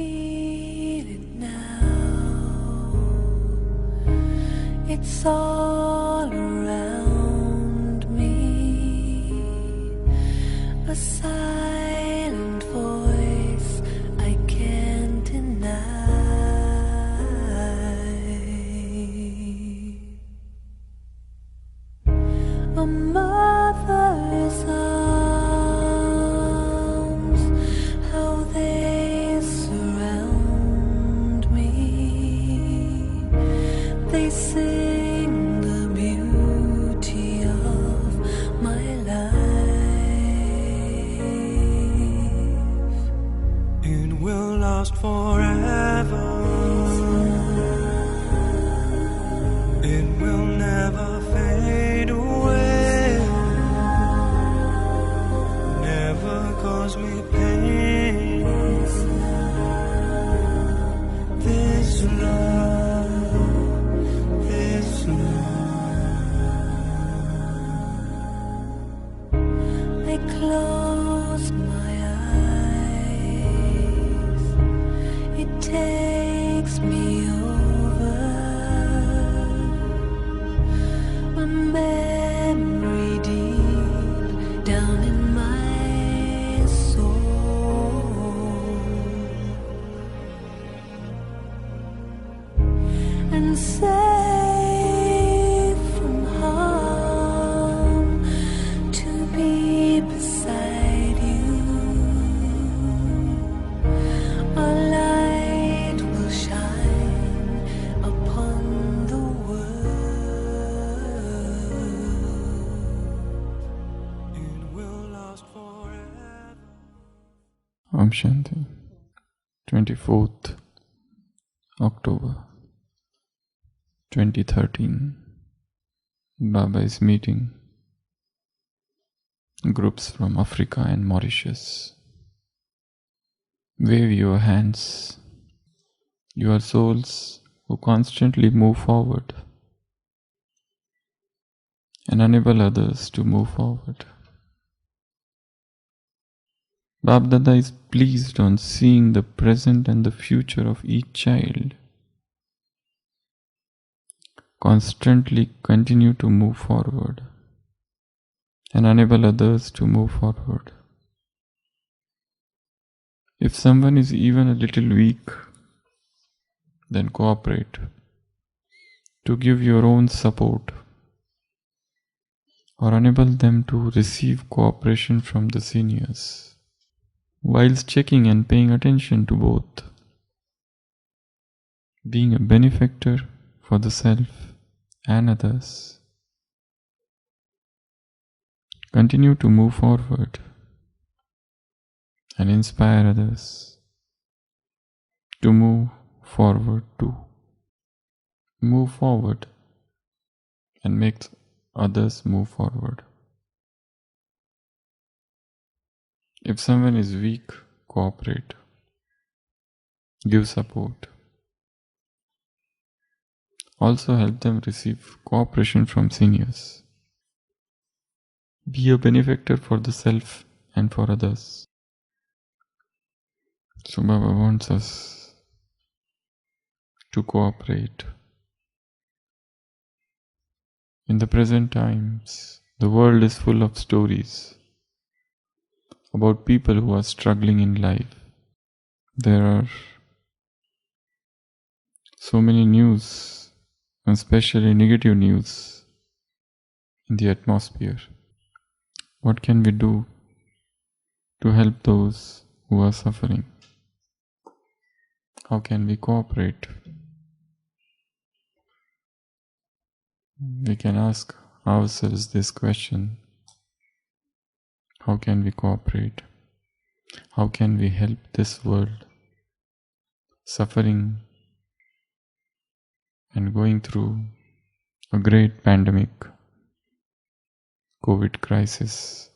feel it now. It's all around me, a silent voice I can't deny. A mother's arms, how they surround me. They sing the beauty of my life. It will last forever. It will never fade away. Never cause me pain. This love, this love. I close my eyes. It takes me over. A memory deep down in my soul, and safe from harm to be beside you. A light will shine upon the world. It will last forever. Om Shanti. 24th October 2013. Baba is meeting groups from Africa and Mauritius. Wave your hands. You are souls who constantly move forward and enable others to move forward. Bapdada is pleased on seeing the present and the future of each child. Constantly continue to move forward and enable others to move forward. If someone is even a little weak, then cooperate to give your own support or enable them to receive cooperation from the seniors, whilst checking and paying attention to both, being a benefactor for the self and others. Continue to move forward and inspire others to move forward too. Move forward and make others move forward. If someone is weak, cooperate. Give support. Also help them receive cooperation from seniors. Be a benefactor for the self and for others. So Baba wants us to cooperate. In the present times, the world is full of stories about people who are struggling in life. There are so many news, especially negative news, in the atmosphere. What can we do to help those who are suffering? How can we cooperate? We can ask ourselves this question. How can we cooperate? How can we help this world suffering and going through a great pandemic, COVID crisis?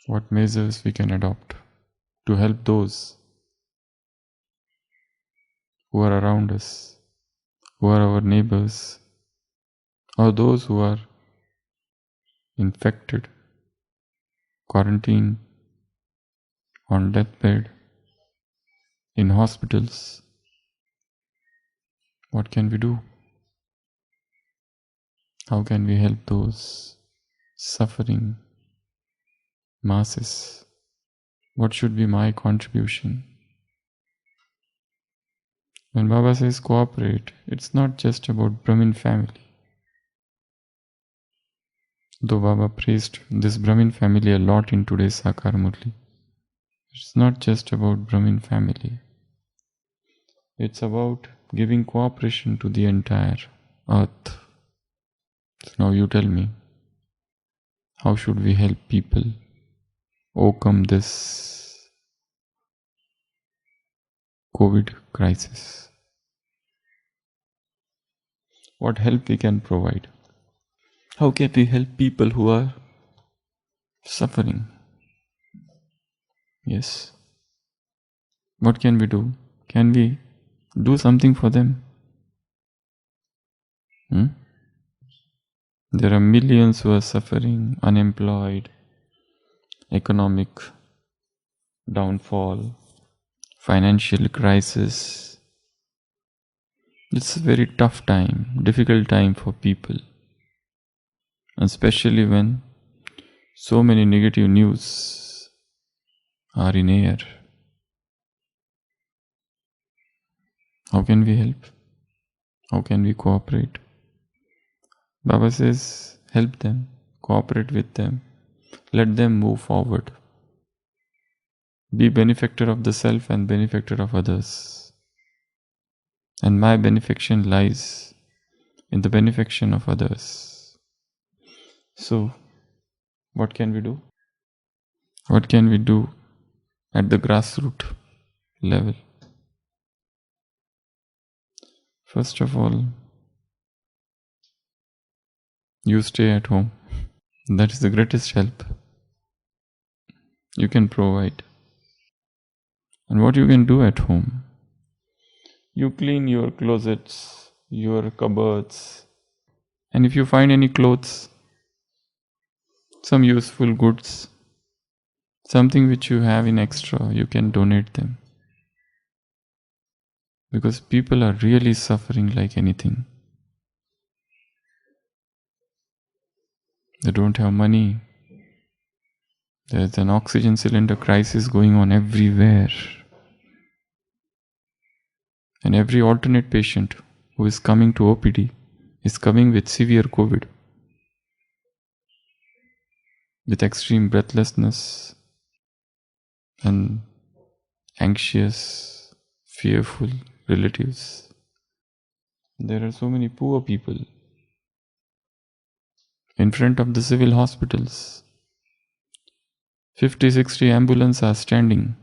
What measures we can adopt to help those who are around us, who are our neighbors, or those who are infected, quarantined, on deathbed, in hospitals. What can we do? How can we help those suffering masses? What should be my contribution? When Baba says cooperate, it's not just about Brahmin family. Though Baba praised this Brahmin family a lot in today's Sakar Murli, it's not just about Brahmin family. It's about giving cooperation to the entire earth. So now you tell me, how should we help people overcome this COVID crisis? What help we can provide? How can we help people who are suffering? Yes. What can we do? Can we do something for them? There are millions who are suffering, unemployed, economic downfall, financial crisis. It's a very tough time, difficult time for people, especially when so many negative news are in air. How can we help? How can we cooperate? Baba says, help them, cooperate with them, let them move forward. Be benefactor of the self and benefactor of others. And my benefaction lies in the benefaction of others. So, what can we do? What can we do at the grassroots level? First of all, you stay at home. That is the greatest help you can provide. And what you can do at home? You clean your closets, your cupboards, and if you find any clothes, some useful goods, something which you have in extra, you can donate them. Because people are really suffering like anything. They don't have money. There's an oxygen cylinder crisis going on everywhere. And every alternate patient who is coming to OPD is coming with severe COVID, with extreme breathlessness and anxious, fearful relatives. There are so many poor people in front of the civil hospitals. 50-60 ambulances are standing,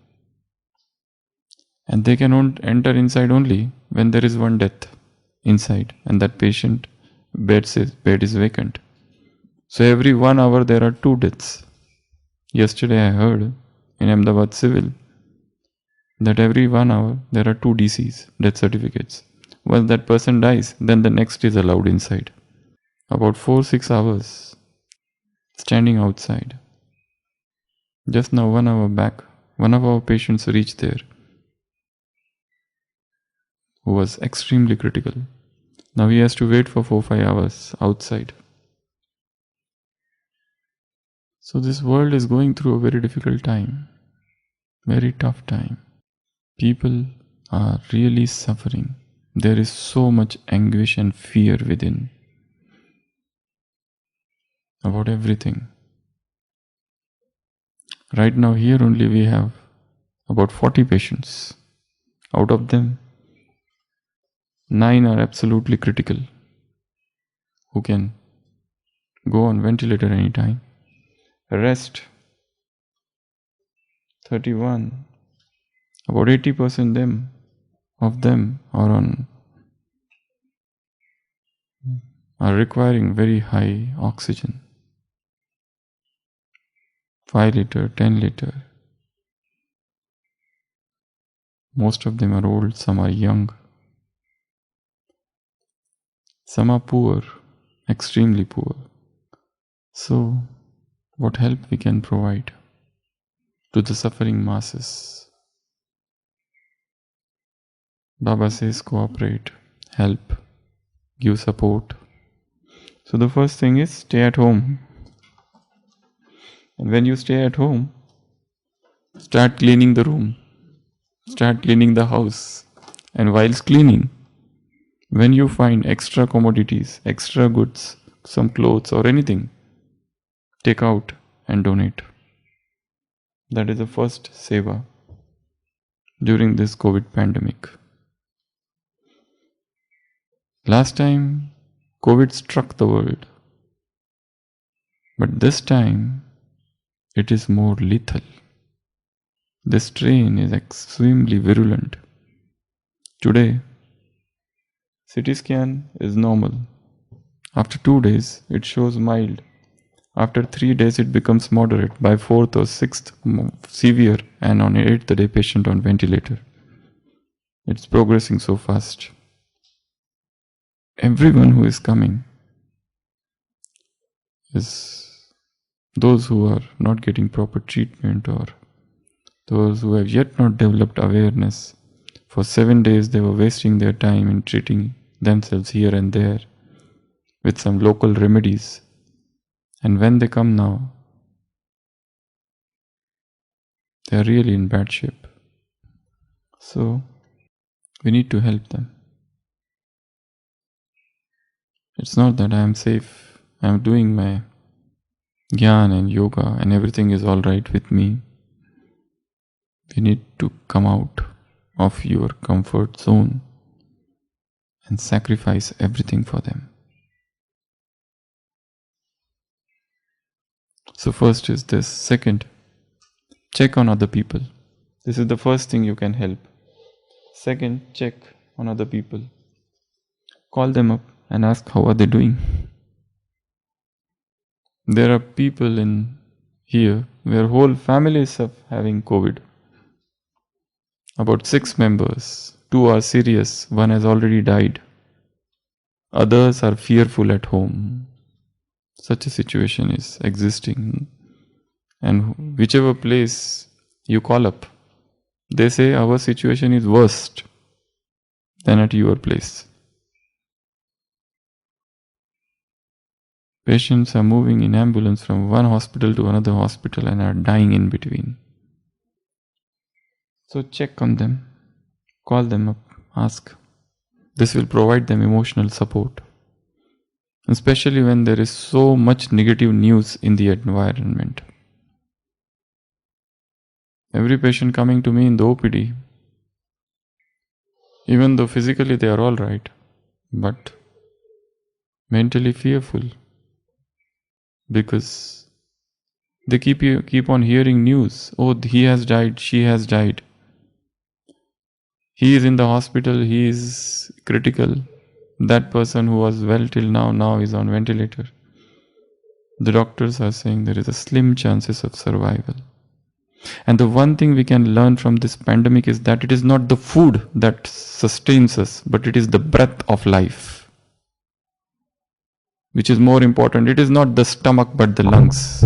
and they can enter inside only when there is one death inside and that patient bed is vacant. So every 1 hour there are 2 deaths. Yesterday I heard in Ahmedabad Civil that every 1 hour there are 2 DCs, death certificates. Once that person dies, then the next is allowed inside. About 4-6 hours standing outside. Just now 1 hour back, one of our patients reached there who was extremely critical. Now he has to wait for 4-5 hours outside. So this world is going through a very difficult time, very tough time. People are really suffering. There is so much anguish and fear within about everything. Right now here only we have about 40 patients. Out of them, 9 are absolutely critical, who can go on ventilator anytime. Rest, 31, about 80% of them are requiring very high oxygen. 5 liter, 10 liter. Most of them are old, some are young. Some are poor, extremely poor. So, what help we can provide? to the suffering masses. Baba says cooperate, help, give support. So the first thing is stay at home. And when you stay at home, start cleaning the room, start cleaning the house. And whilst cleaning, when you find extra commodities, extra goods, some clothes or anything, take out and donate. That is the first seva during this COVID pandemic. Last time, COVID struck the world. But this time, it is more lethal. This strain is extremely virulent. Today, CT scan is normal. After 2 days, it shows mild. After 3 days, it becomes moderate. By 4th or 6th, severe. And on 8th day, patient on ventilator. It's progressing so fast. Everyone who is coming is those who are not getting proper treatment or those who have yet not developed awareness. For 7 days, they were wasting their time in treating themselves here and there with some local remedies. And when they come now, they are really in bad shape. So, we need to help them. It's not that I am safe, I am doing my Gyan and yoga and everything is alright with me. We need to come out of your comfort zone and sacrifice everything for them. So first is this. Second, check on other people. This is the first thing you can help. Second, check on other people. Call them up and ask how are they doing. There are people in here where whole families are having COVID. About 6 members. 2 are serious. 1 has already died. Others are fearful at home. Such a situation is existing. And whichever place you call up, they say our situation is worse than at your place. Patients are moving in ambulance from one hospital to another hospital and are dying in between. So check on them, call them up, ask. This will provide them emotional support. Especially when there is so much negative news in the environment. Every patient coming to me in the OPD, even though physically they are all right, but mentally fearful. Because they keep on hearing news. Oh, he has died, she has died. He is in the hospital, he is critical. That person who was well till now is on ventilator. The doctors are saying there is a slim chances of survival. And the one thing we can learn from this pandemic is that it is not the food that sustains us, but it is the breath of life. Which is more important. It is not the stomach but the lungs.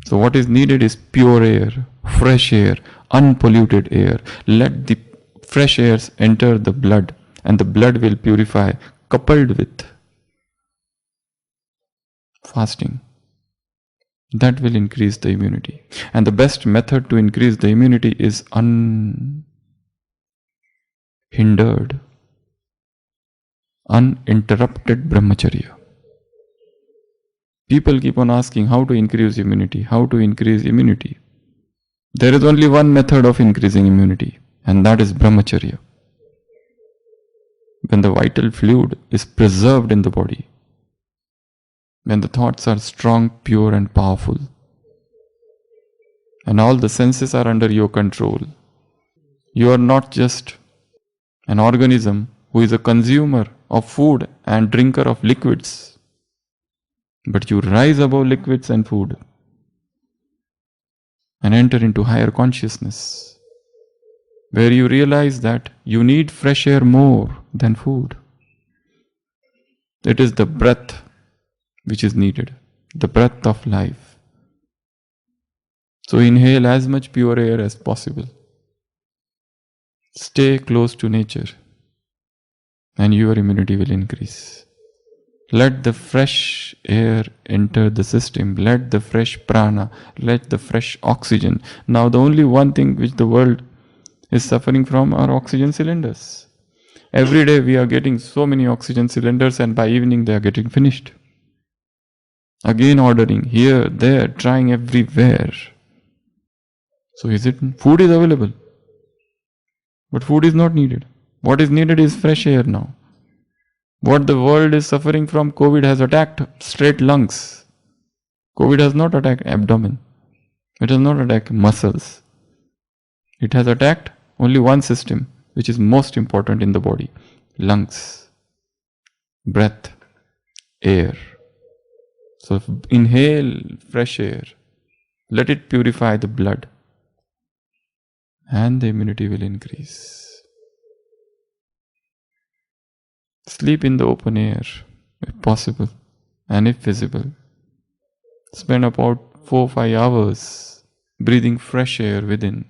So what is needed is pure air, fresh air, unpolluted air. Let the fresh airs enter the blood and the blood will purify, coupled with fasting. That will increase the immunity. And the best method to increase the immunity is unhindered, uninterrupted brahmacharya. People keep on asking how to increase immunity, how to increase immunity. There is only one method of increasing immunity, and that is brahmacharya. When the vital fluid is preserved in the body, when the thoughts are strong, pure and powerful, and all the senses are under your control, you are not just an organism who is a consumer of food and drinker of liquids, but you rise above liquids and food and enter into higher consciousness, where you realize that you need fresh air more than food. It is the breath which is needed, the breath of life. So inhale as much pure air as possible. Stay close to nature and your immunity will increase. Let the fresh air enter the system. Let the fresh prana, let the fresh oxygen. Now the only one thing which the world is suffering from are oxygen cylinders. Every day we are getting so many oxygen cylinders and by evening they are getting finished. Again ordering here, there, trying everywhere. So food is available. But food is not needed. What is needed is fresh air now. What the world is suffering from, COVID has attacked straight lungs. COVID has not attacked abdomen. It has not attacked muscles. It has attacked only one system, which is most important in the body. Lungs, breath, air. So inhale fresh air. Let it purify the blood. And the immunity will increase. Sleep in the open air, if possible, and if visible. Spend about 4-5 hours breathing fresh air within.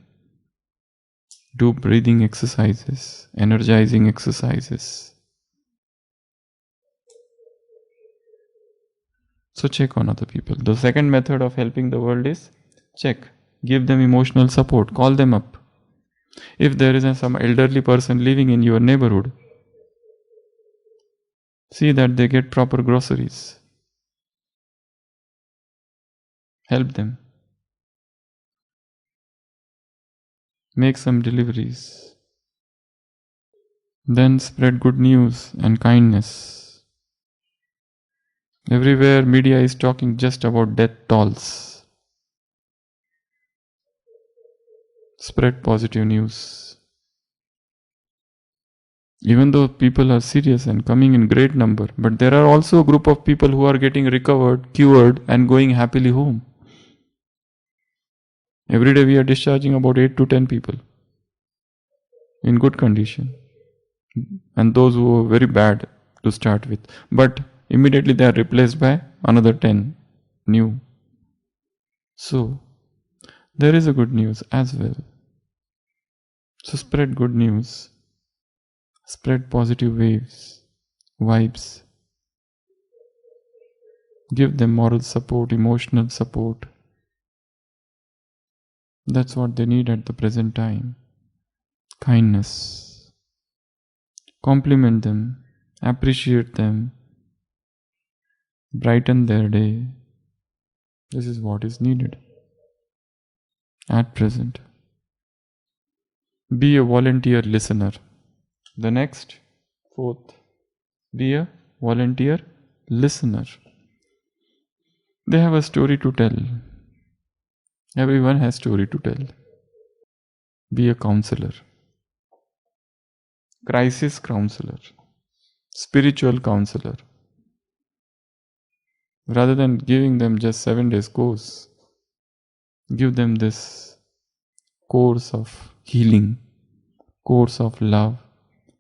Do breathing exercises, energizing exercises. So check on other people. The second method of helping the world is check. Give them emotional support. Call them up. If there is some elderly person living in your neighborhood, see that they get proper groceries. Help them. Make some deliveries. Then spread good news and kindness. Everywhere media is talking just about death tolls. Spread positive news. Even though people are serious and coming in great number, but there are also a group of people who are getting recovered, cured and going happily home. Every day we are discharging about 8 to 10 people in good condition. And those who are very bad to start with. But immediately they are replaced by another 10 new. So, there is a good news as well. So spread good news. Spread positive vibes. Give them moral support, emotional support. That's what they need at the present time. Kindness. Compliment them. Appreciate them. Brighten their day. This is what is needed at present. Be a volunteer listener. The next, fourth, be a volunteer listener. They have a story to tell. Everyone has story to tell. Be a counselor. Crisis counselor. Spiritual counselor. Rather than giving them just 7 days course, give them this course of healing, course of love,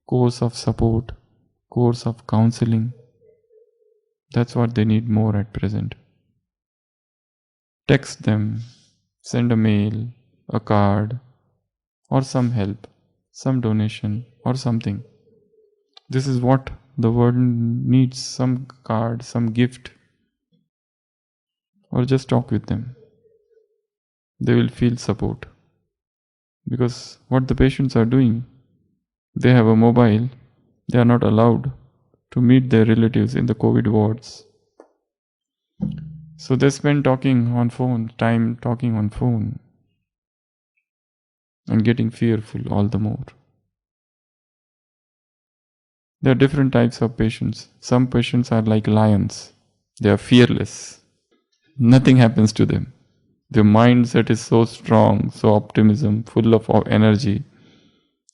course of support, course of counseling. That's what they need more at present. Text them, send a mail, a card, or some help, some donation, or something. This is what the world needs, some card, some gift. Or just talk with them. They will feel support. Because what the patients are doing, they have a mobile, they are not allowed to meet their relatives in the COVID wards. So they spend talking on phone and getting fearful all the more. There are different types of patients. Some patients are like lions. They are fearless. Nothing happens to them. Their mindset is so strong, so optimism, full of energy.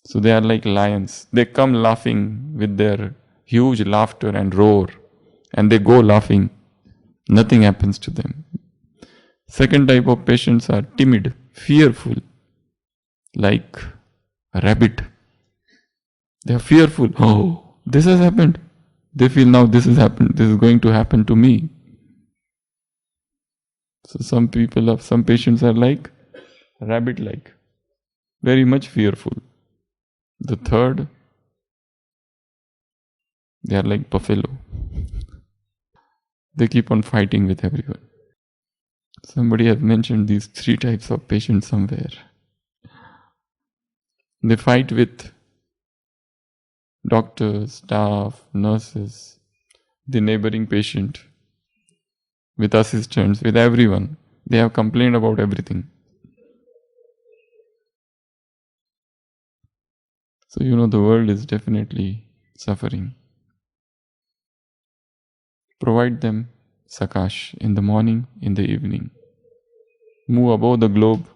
So they are like lions. They come laughing with their huge laughter and roar. And they go laughing. Nothing happens to them. Second type of patients are timid, fearful, like a rabbit. They are fearful. Oh, this has happened. They feel now this has happened. This is going to happen to me. So some patients are like rabbit-like, very much fearful. The third, they are like buffalo. They keep on fighting with everyone. Somebody has mentioned these 3 types of patients somewhere. They fight with doctors, staff, nurses, the neighboring patient, with assistants, with everyone. They have complained about everything. So the world is definitely suffering. Provide them Sakash in the morning, in the evening. Move above the globe.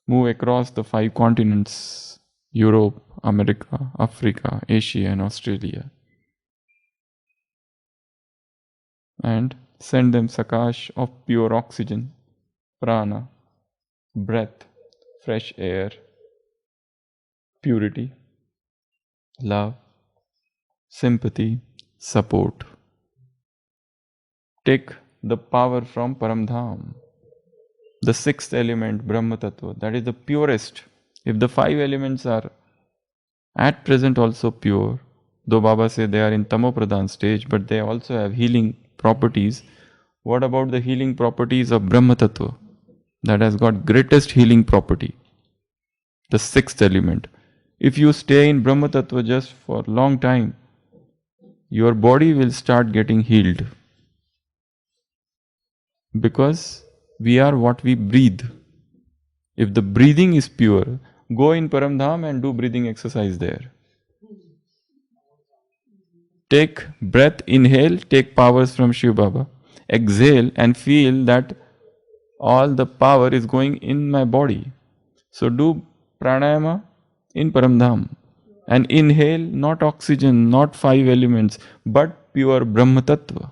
Move across the 5 continents: Europe, America, Africa, Asia and Australia. And send them Sakash of pure oxygen, prana, breath, fresh air, purity, love, sympathy, support. Take the power from Paramdham, the 6th element, Brahma Tattva, that is the purest. If the 5 elements are at present also pure, though Baba say they are in Tamo Pradhan stage, but they also have healing properties. What about the healing properties of Brahma Tattva? That has got greatest healing property, the 6th element. If you stay in Brahma Tattva just for long time, your body will start getting healed. Because we are what we breathe. If the breathing is pure, go in Paramdham and do breathing exercise there. Take breath, inhale, take powers from Shiv Baba. Exhale and feel that all the power is going in my body. So do pranayama in Paramdham. And inhale not oxygen, not 5 elements, but pure Brahma Tattva.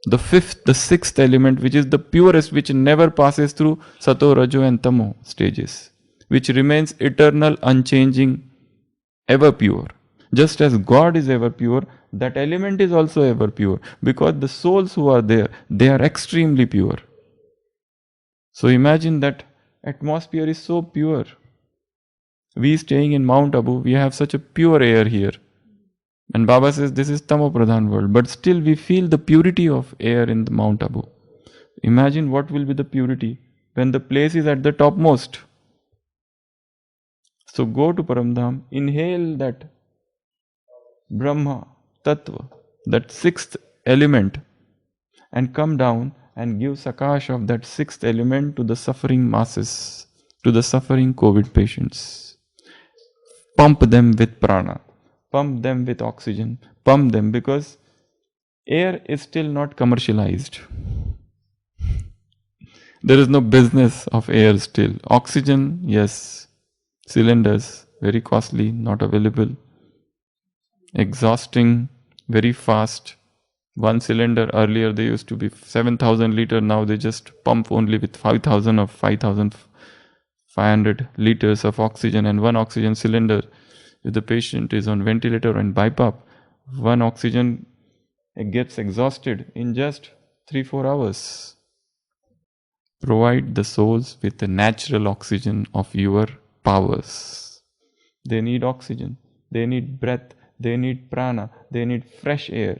The 5th, the 6th element, which is the purest, which never passes through Sato, Rajo and Tamo stages, which remains eternal, unchanging, ever pure. Just as God is ever pure, that element is also ever pure, because the souls who are there, they are extremely pure. So imagine that atmosphere is so pure. We staying in Mount Abu, we have such a pure air here. And Baba says this is Tamo Pradhan world, but still we feel the purity of air in the Mount Abu. Imagine what will be the purity when the place is at the topmost. So go to Paramdham, inhale that Brahma Tattva, that 6th element, and come down and give Sakash of that 6th element to the suffering masses, to the suffering COVID patients. Pump them with prana. Pump them with oxygen, pump them, because air is still not commercialized. There is no business of air still. Oxygen, yes. Cylinders, very costly, not available. Exhausting, very fast. One cylinder, earlier they used to be 7,000 liter, now they just pump only with 5,000 or 5,500 liters of oxygen, and one oxygen cylinder. If the patient is on ventilator and BiPAP, one oxygen gets exhausted in just 3-4 hours. Provide the souls with the natural oxygen of your powers. They need oxygen, they need breath, they need prana, they need fresh air.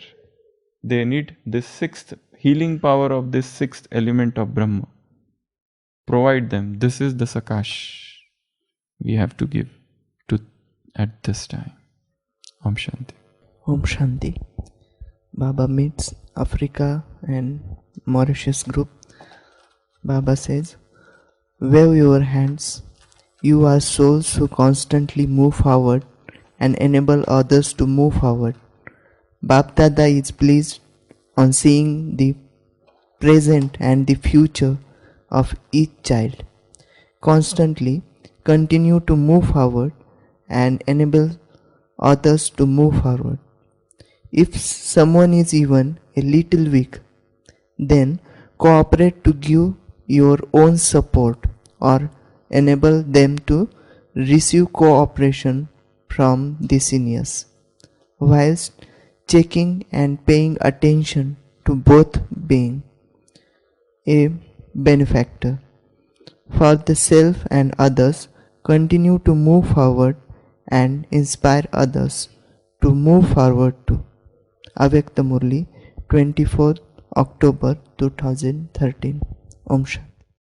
They need the 6th healing power of this 6th element of Brahma. Provide them. This is the Sakash we have to give at this time. Om Shanti. Om Shanti. Baba meets Africa and Mauritius group. Baba says, wave your hands. You are souls who constantly move forward and enable others to move forward. Bapdada is pleased on seeing the present and the future of each child. Constantly continue to move forward and enable others to move forward. If someone is even a little weak, then cooperate to give your own support or enable them to receive cooperation from the seniors, whilst checking and paying attention to both being a benefactor. For the self and others, continue to move forward and inspire others to move forward too. Avyakta Murli, 24th October 2013. Om Shanti.